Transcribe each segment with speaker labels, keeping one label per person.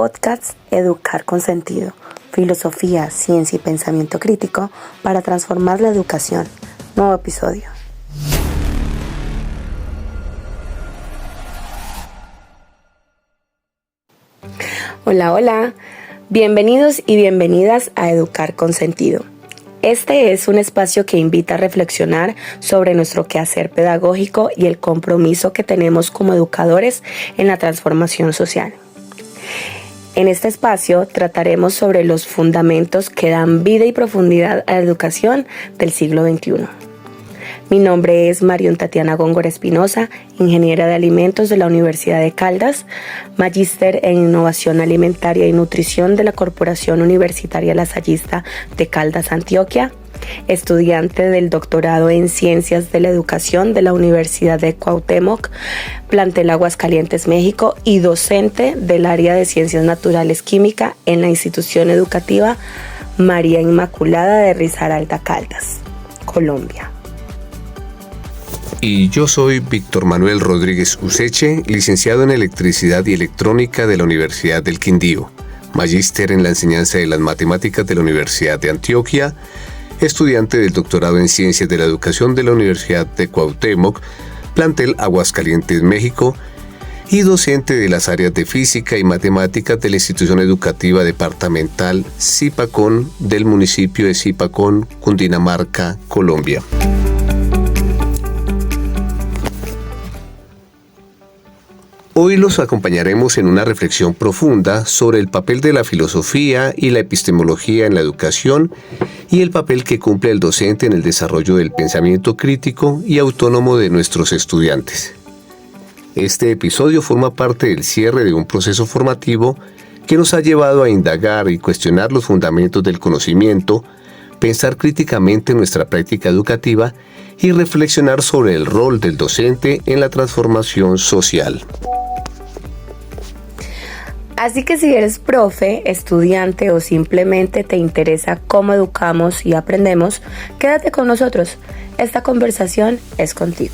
Speaker 1: podcast Educar con Sentido, filosofía, ciencia y pensamiento crítico para transformar la educación. Nuevo episodio. Hola, bienvenidos y bienvenidas a Educar con Sentido. Este es un espacio que invita a reflexionar sobre nuestro quehacer pedagógico y el compromiso que tenemos como educadores en la transformación social. En este espacio trataremos sobre los fundamentos que dan vida y profundidad a la educación del siglo XXI. Mi nombre es Marion Tatiana Góngora Espinosa, ingeniera de alimentos de la Universidad de Caldas, magíster en innovación alimentaria y nutrición de la Corporación Universitaria Lasallista de Caldas, Antioquia, estudiante del doctorado en Ciencias de la Educación de la Universidad de Cuauhtémoc, plantel Aguascalientes, México, y docente del área de Ciencias Naturales Química en la institución educativa María Inmaculada de Risaralda, Caldas, Colombia.
Speaker 2: Y yo soy Víctor Manuel Rodríguez Useche, licenciado en Electricidad y Electrónica de la Universidad del Quindío, magíster en la enseñanza de las matemáticas de la Universidad de Antioquia, estudiante del doctorado en Ciencias de la Educación de la Universidad de Cuauhtémoc, plantel Aguascalientes, México, y docente de las áreas de Física y Matemáticas de la Institución Educativa Departamental Zipacón del municipio de Zipacón, Cundinamarca, Colombia. Hoy los acompañaremos en una reflexión profunda sobre el papel de la filosofía y la epistemología en la educación y el papel que cumple el docente en el desarrollo del pensamiento crítico y autónomo de nuestros estudiantes. Este episodio forma parte del cierre de un proceso formativo que nos ha llevado a indagar y cuestionar los fundamentos del conocimiento, pensar críticamente nuestra práctica educativa y reflexionar sobre el rol del docente en la transformación social.
Speaker 1: Así que si eres profe, estudiante o simplemente te interesa cómo educamos y aprendemos, quédate con nosotros. Esta conversación es contigo.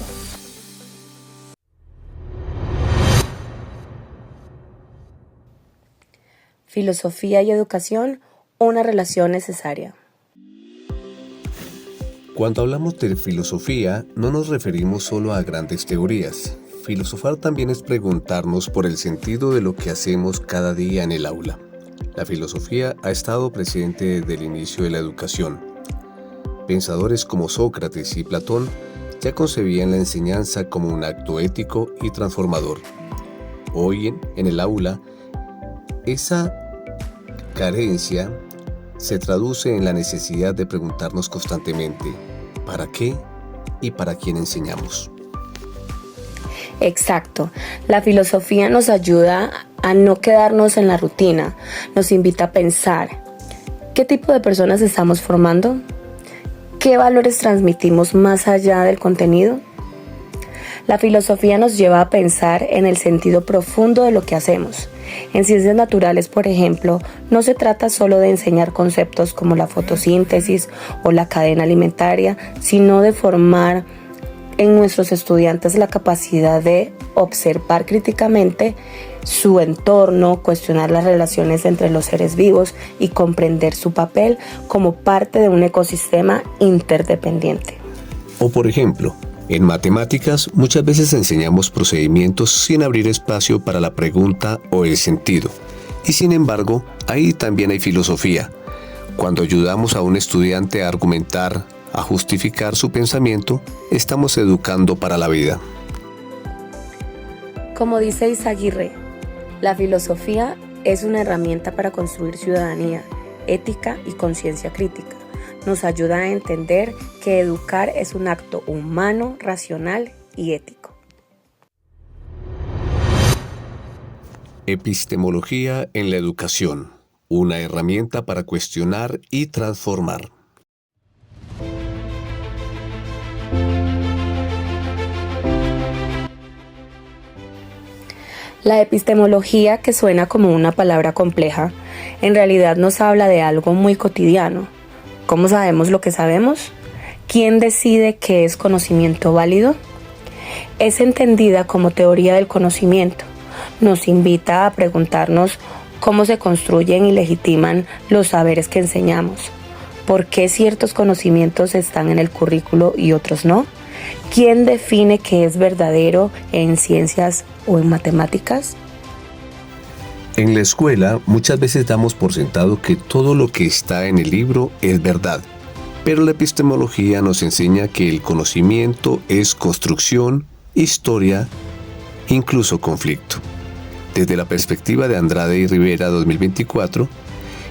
Speaker 1: Filosofía y educación, una relación necesaria.
Speaker 2: Cuando hablamos de filosofía, no nos referimos solo a grandes teorías. Filosofar también es preguntarnos por el sentido de lo que hacemos cada día en el aula. La filosofía ha estado presente desde el inicio de la educación. Pensadores como Sócrates y Platón ya concebían la enseñanza como un acto ético y transformador. Hoy en el aula, esa carencia se traduce en la necesidad de preguntarnos constantemente ¿para qué y para quién enseñamos?
Speaker 1: Exacto. La filosofía nos ayuda a no quedarnos en la rutina, nos invita a pensar ¿qué tipo de personas estamos formando? ¿Qué valores transmitimos más allá del contenido? La filosofía nos lleva a pensar en el sentido profundo de lo que hacemos. En ciencias naturales, por ejemplo, no se trata solo de enseñar conceptos como la fotosíntesis o la cadena alimentaria, sino de formar en nuestros estudiantes la capacidad de observar críticamente su entorno, cuestionar las relaciones entre los seres vivos y comprender su papel como parte de un ecosistema interdependiente.
Speaker 2: O por ejemplo, en matemáticas muchas veces enseñamos procedimientos sin abrir espacio para la pregunta o el sentido. Y sin embargo, ahí también hay filosofía. Cuando ayudamos a un estudiante a argumentar, a justificar su pensamiento, estamos educando para la vida.
Speaker 1: Como dice Izaguirre, la filosofía es una herramienta para construir ciudadanía, ética y conciencia crítica. Nos ayuda a entender que educar es un acto humano, racional y ético.
Speaker 2: Epistemología en la educación, una herramienta para cuestionar y transformar.
Speaker 1: La epistemología, que suena como una palabra compleja, en realidad nos habla de algo muy cotidiano. ¿Cómo sabemos lo que sabemos? ¿Quién decide qué es conocimiento válido? Es entendida como teoría del conocimiento. Nos invita a preguntarnos cómo se construyen y legitiman los saberes que enseñamos, por qué ciertos conocimientos están en el currículo y otros no, quién define qué es verdadero en ciencias o en matemáticas.
Speaker 2: En la escuela muchas veces damos por sentado que todo lo que está en el libro es verdad, pero la epistemología nos enseña que el conocimiento es construcción, historia, incluso conflicto. Desde la perspectiva de Andrade y Rivera 2024,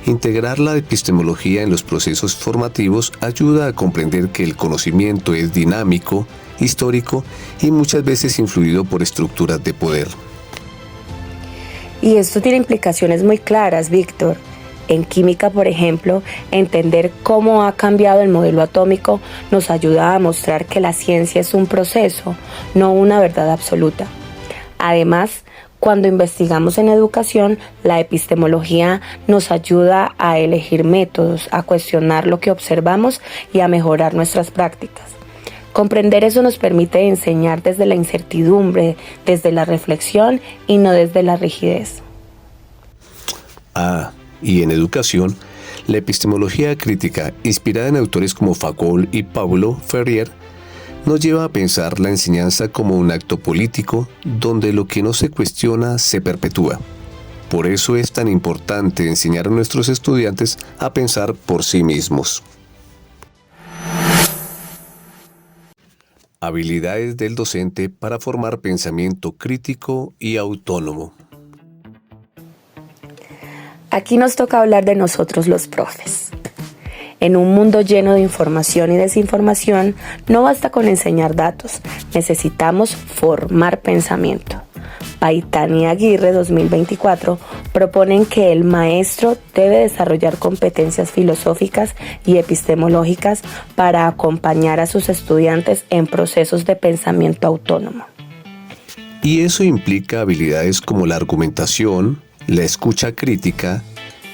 Speaker 2: integrar la epistemología en los procesos formativos ayuda a comprender que el conocimiento es dinámico, histórico y muchas veces influido por estructuras de poder.
Speaker 1: Y esto tiene implicaciones muy claras, Víctor. En química, por ejemplo, entender cómo ha cambiado el modelo atómico nos ayuda a mostrar que la ciencia es un proceso, no una verdad absoluta. Además, cuando investigamos en educación, la epistemología nos ayuda a elegir métodos, a cuestionar lo que observamos y a mejorar nuestras prácticas. Comprender eso nos permite enseñar desde la incertidumbre, desde la reflexión y no desde la rigidez.
Speaker 2: Y en educación, la epistemología crítica, inspirada en autores como Fagol y Paulo Freire, nos lleva a pensar la enseñanza como un acto político donde lo que no se cuestiona se perpetúa. Por eso es tan importante enseñar a nuestros estudiantes a pensar por sí mismos. Habilidades del docente para formar pensamiento crítico y autónomo.
Speaker 1: Aquí nos toca hablar de nosotros los profes. En un mundo lleno de información y desinformación, no basta con enseñar datos, necesitamos formar pensamiento. Paitán y Aguirre 2024 proponen que el maestro debe desarrollar competencias filosóficas y epistemológicas para acompañar a sus estudiantes en procesos de pensamiento autónomo.
Speaker 2: Y eso implica habilidades como la argumentación, la escucha crítica,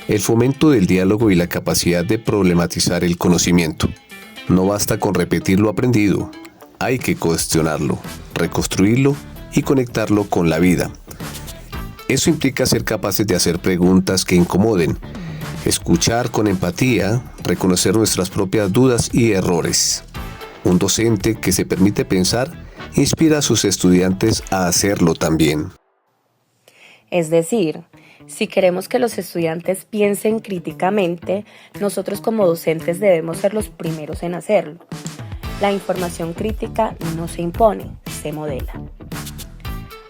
Speaker 2: el fomento del diálogo y la capacidad de problematizar el conocimiento. No basta con repetir lo aprendido, hay que cuestionarlo, reconstruirlo y conectarlo con la vida. Eso implica ser capaces de hacer preguntas que incomoden, escuchar con empatía, reconocer nuestras propias dudas y errores. Un docente que se permite pensar inspira a sus estudiantes a hacerlo también.
Speaker 1: Es decir, si queremos que los estudiantes piensen críticamente, nosotros como docentes debemos ser los primeros en hacerlo. La información crítica no se impone, se modela.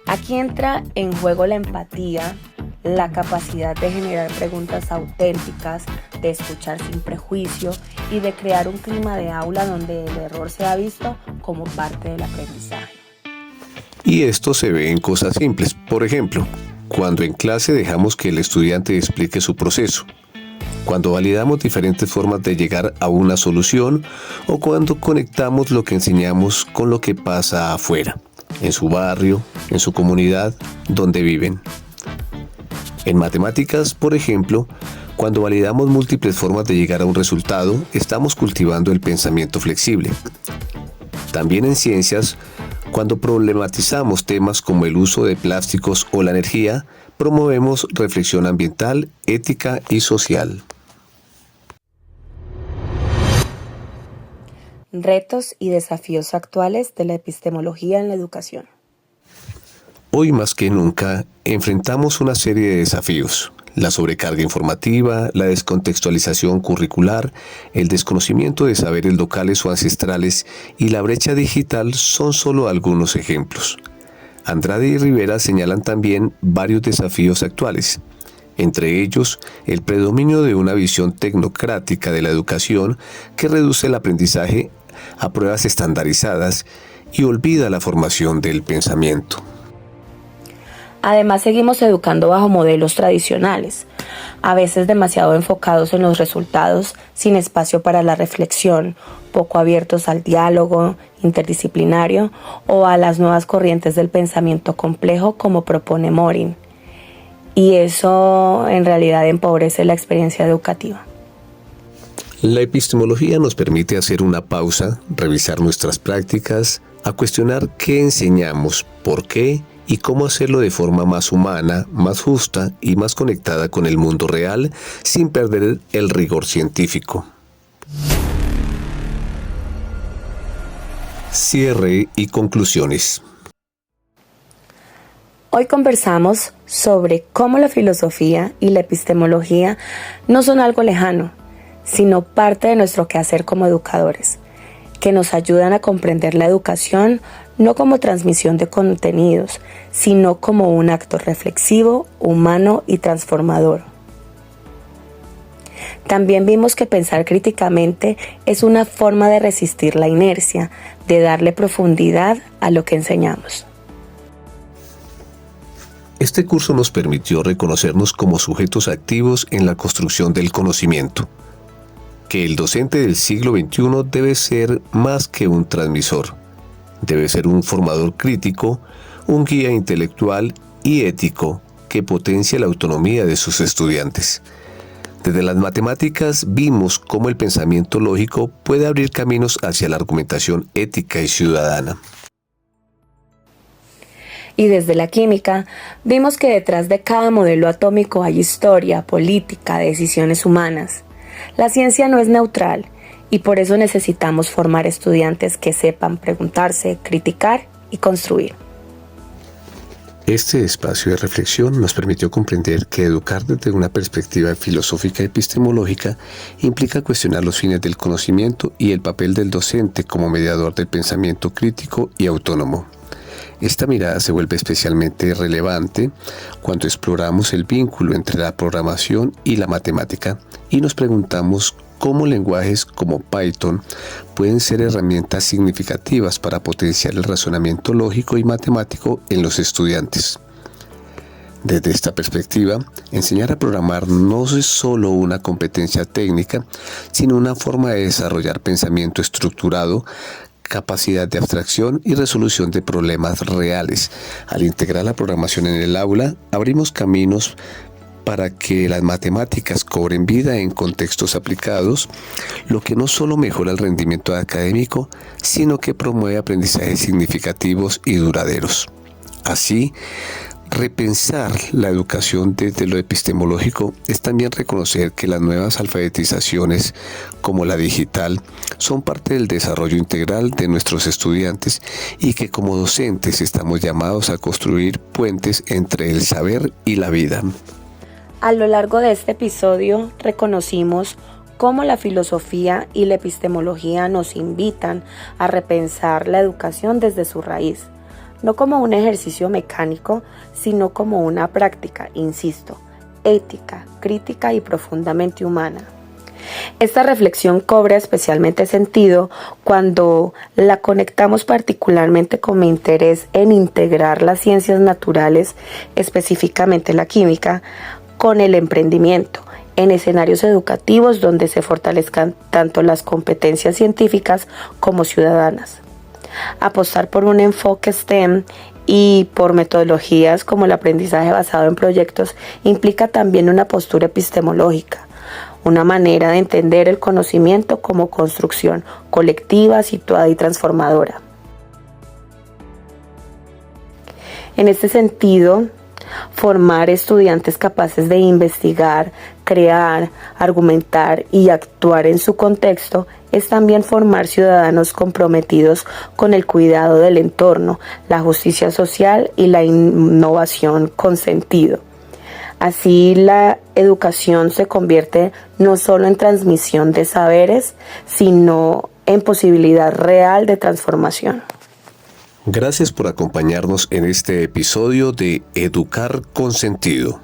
Speaker 1: Aquí entra en juego la empatía, la capacidad de generar preguntas auténticas, de escuchar sin prejuicio y de crear un clima de aula donde el error sea visto como parte del aprendizaje.
Speaker 2: Y esto se ve en cosas simples. Por ejemplo, cuando en clase dejamos que el estudiante explique su proceso, cuando validamos diferentes formas de llegar a una solución o cuando conectamos lo que enseñamos con lo que pasa afuera, en su barrio, en su comunidad, donde viven. En matemáticas, por ejemplo, cuando validamos múltiples formas de llegar a un resultado, estamos cultivando el pensamiento flexible. También en ciencias, cuando problematizamos temas como el uso de plásticos o la energía, promovemos reflexión ambiental, ética y social.
Speaker 1: Retos y desafíos actuales de la epistemología en la educación.
Speaker 2: Hoy más que nunca enfrentamos una serie de desafíos. La sobrecarga informativa, la descontextualización curricular, el desconocimiento de saberes locales o ancestrales y la brecha digital son solo algunos ejemplos. Andrade y Rivera señalan también varios desafíos actuales, entre ellos el predominio de una visión tecnocrática de la educación que reduce el aprendizaje a pruebas estandarizadas y olvida la formación del pensamiento.
Speaker 1: Además, seguimos educando bajo modelos tradicionales, a veces demasiado enfocados en los resultados, sin espacio para la reflexión, poco abiertos al diálogo interdisciplinario o a las nuevas corrientes del pensamiento complejo como propone Morin. Y eso en realidad empobrece la experiencia educativa.
Speaker 2: La epistemología nos permite hacer una pausa, revisar nuestras prácticas, a cuestionar qué enseñamos, por qué y cómo hacerlo de forma más humana, más justa y más conectada con el mundo real sin perder el rigor científico. Cierre y conclusiones.
Speaker 1: Hoy conversamos sobre cómo la filosofía y la epistemología no son algo lejano, sino parte de nuestro quehacer como educadores, que nos ayudan a comprender la educación no como transmisión de contenidos, sino como un acto reflexivo, humano y transformador. También vimos que pensar críticamente es una forma de resistir la inercia, de darle profundidad a lo que enseñamos.
Speaker 2: Este curso nos permitió reconocernos como sujetos activos en la construcción del conocimiento, que el docente del siglo XXI debe ser más que un transmisor, debe ser un formador crítico, un guía intelectual y ético que potencia la autonomía de sus estudiantes. Desde las matemáticas vimos cómo el pensamiento lógico puede abrir caminos hacia la argumentación ética y ciudadana.
Speaker 1: Y desde la química, vimos que detrás de cada modelo atómico hay historia, política, decisiones humanas. La ciencia no es neutral y por eso necesitamos formar estudiantes que sepan preguntarse, criticar y construir.
Speaker 2: Este espacio de reflexión nos permitió comprender que educar desde una perspectiva filosófica y epistemológica implica cuestionar los fines del conocimiento y el papel del docente como mediador del pensamiento crítico y autónomo. Esta mirada se vuelve especialmente relevante cuando exploramos el vínculo entre la programación y la matemática y nos preguntamos cómo lenguajes como Python pueden ser herramientas significativas para potenciar el razonamiento lógico y matemático en los estudiantes. Desde esta perspectiva, enseñar a programar no es solo una competencia técnica, sino una forma de desarrollar pensamiento estructurado, capacidad de abstracción y resolución de problemas reales. Al integrar la programación en el aula, abrimos caminos para que las matemáticas cobren vida en contextos aplicados, lo que no solo mejora el rendimiento académico, sino que promueve aprendizajes significativos y duraderos. Así, repensar la educación desde lo epistemológico es también reconocer que las nuevas alfabetizaciones, como la digital, son parte del desarrollo integral de nuestros estudiantes y que como docentes estamos llamados a construir puentes entre el saber y la vida.
Speaker 1: A lo largo de este episodio reconocimos cómo la filosofía y la epistemología nos invitan a repensar la educación desde su raíz, no como un ejercicio mecánico, sino como una práctica, insisto, ética, crítica y profundamente humana. Esta reflexión cobra especialmente sentido cuando la conectamos particularmente con mi interés en integrar las ciencias naturales, específicamente la química, con el emprendimiento, en escenarios educativos donde se fortalezcan tanto las competencias científicas como ciudadanas. Apostar por un enfoque STEM y por metodologías como el aprendizaje basado en proyectos implica también una postura epistemológica, una manera de entender el conocimiento como construcción colectiva, situada y transformadora. En este sentido, formar estudiantes capaces de investigar, crear, argumentar y actuar en su contexto es también formar ciudadanos comprometidos con el cuidado del entorno, la justicia social y la innovación con sentido. Así, la educación se convierte no solo en transmisión de saberes, sino en posibilidad real de transformación.
Speaker 2: Gracias por acompañarnos en este episodio de Educar con Sentido.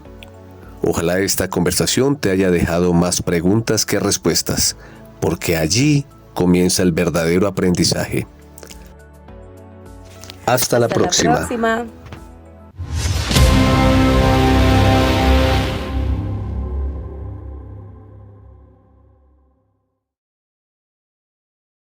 Speaker 2: Ojalá esta conversación te haya dejado más preguntas que respuestas, porque allí comienza el verdadero aprendizaje. Hasta la próxima.